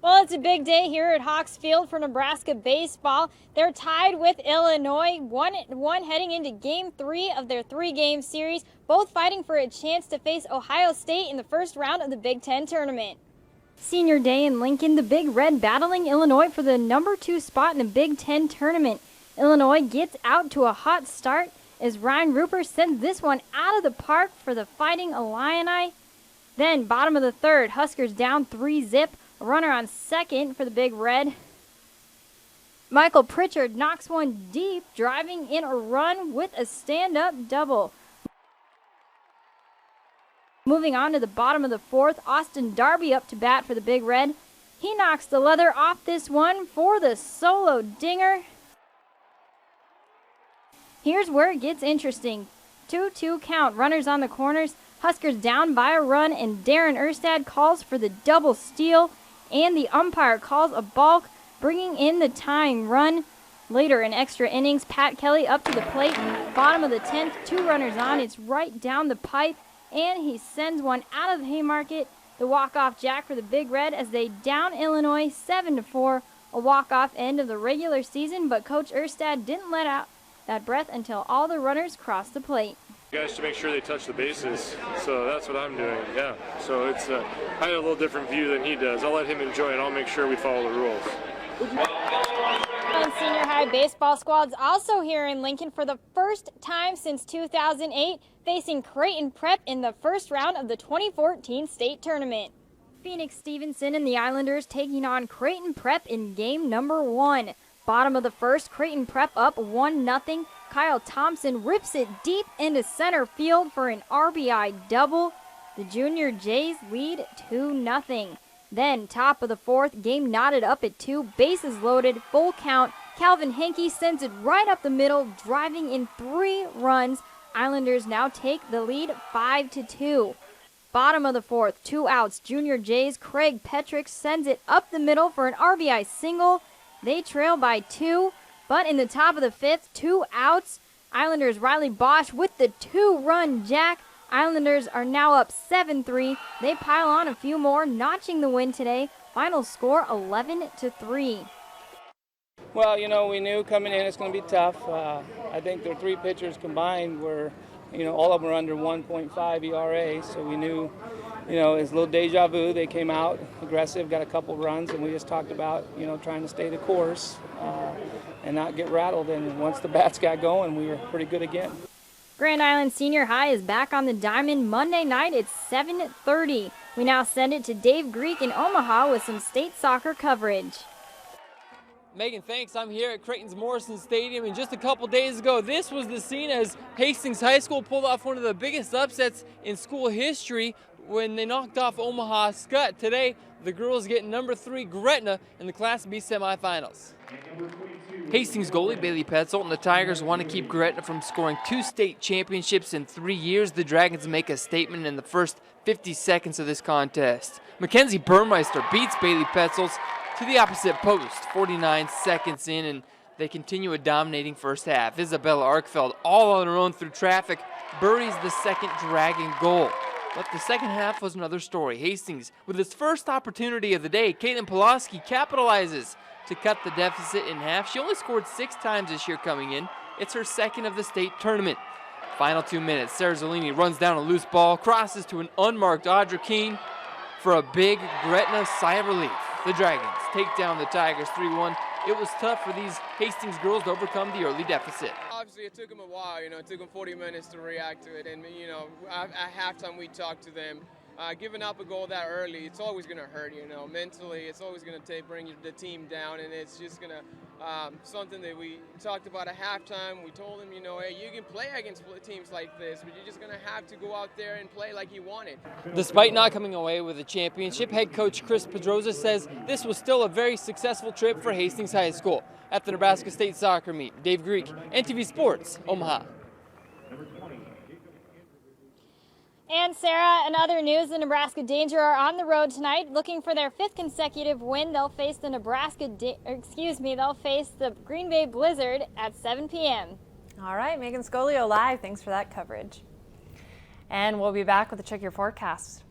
Well, it's a big day here at Hawks Field for Nebraska baseball. They're tied with Illinois, one heading into Game 3 of their 3-game series, both fighting for a chance to face Ohio State in the first round of the Big Ten tournament. Senior day in Lincoln, the Big Red battling Illinois for the number 2 spot in the Big Ten tournament. Illinois gets out to a hot start as Ryan Rupert sends this one out of the park for the Fighting Illini. Then, bottom of the third, Huskers down 3-zip. A runner on second for the Big Red. Michael Pritchard knocks one deep, driving in a run with a stand-up double. Moving on to the bottom of the fourth, Austin Darby up to bat for the Big Red. He knocks the leather off this one for the solo dinger. Here's where it gets interesting. 2-2 count, runners on the corners. Huskers down by a run, and Darren Erstad calls for the double steal, and the umpire calls a balk, bringing in the tying run. Later in extra innings, Pat Kelly up to the plate. Bottom of the 10th, 2 runners on. It's right down the pipe, and he sends one out of the Haymarket. The walk-off jack for the Big Red as they down Illinois 7-4. A walk-off end of the regular season, but Coach Erstad didn't let out that breath until all the runners crossed the plate. Guys to make sure they touch the bases, so that's what I'm doing. Yeah, so it's I have a little different view than he does. I'll let him enjoy it. I'll make sure we follow the rules. And senior high baseball squads also here in Lincoln for the first time since 2008, facing Creighton Prep in the first round of the 2014 state tournament. Phoenix Stevenson and the Islanders taking on Creighton Prep in game number 1. Bottom of the first, Creighton Prep up 1-0. Kyle Thompson rips it deep into center field for an RBI double. The Junior Jays lead 2-0. Then, top of the fourth, game knotted up at 2, bases loaded, full count. Calvin Henke sends it right up the middle, driving in 3 runs. Islanders now take the lead 5-2. Bottom of the fourth, 2 outs. Junior Jays Craig Petrick sends it up the middle for an RBI single. They trail by 2, but in the top of the 5th, 2 outs. Islanders Riley Bosch with the 2-run jack. Islanders are now up 7-3. They pile on a few more, notching the win today. Final score 11-3. Well, you know, we knew coming in it's going to be tough. I think their 3 pitchers combined were, you know, all of them were under 1.5 ERA, so we knew, you know, it's a little deja vu. They came out aggressive, got a couple runs, and we just talked about, you know, trying to stay the course and not get rattled. And once the bats got going, we were pretty good again. Grand Island Senior High is back on the diamond Monday night at 7:30. We now send it to Dave Greek in Omaha with some state soccer coverage. Megan, thanks. I'm here at Creighton's Morrison Stadium, and just a couple days ago, this was the scene as Hastings High School pulled off one of the biggest upsets in school history when they knocked off Omaha Skutt. Today, the girls get number 3 Gretna in the Class B semifinals. Hastings goalie Bailey Petzold and the Tigers want to keep Gretna from scoring 2 state championships in 3 years. The Dragons make a statement in the first 50 seconds of this contest. Mackenzie Burmeister beats Bailey Petzold to the opposite post, 49 seconds in, and they continue a dominating first half. Isabella Arkfeld, all on her own through traffic, buries the second Dragon goal. But the second half was another story. Hastings, with its first opportunity of the day, Caitlin Pulaski capitalizes to cut the deficit in half. She only scored 6 times this year coming in. It's her second of the state tournament. Final 2 minutes, Sarah Zolini runs down a loose ball, crosses to an unmarked Audra Keene for a big Gretna sigh of relief. The Dragons take down the Tigers 3-1. It was tough for these Hastings girls to overcome the early deficit. Obviously, it took them a while. You know, it took them 40 minutes to react to it. And, you know, at halftime, we talked to them. Giving up a goal that early, it's always going to hurt, you know. Mentally, it's always going to bring the team down, and it's just going to something that we talked about at halftime. We told them, you know, hey, you can play against teams like this, but you're just going to have to go out there and play like you want it. Despite not coming away with a championship, head coach Chris Pedroza says this was still a very successful trip for Hastings High School. At the Nebraska State Soccer Meet, Dave Greek, NTV Sports, Omaha. And Sarah, in other news, the Nebraska Danger are on the road tonight, looking for their 5th consecutive win. They'll face the they'll face the Green Bay Blizzard at 7 p.m. All right, Megan Scolio live. Thanks for that coverage. And we'll be back with a check your forecast.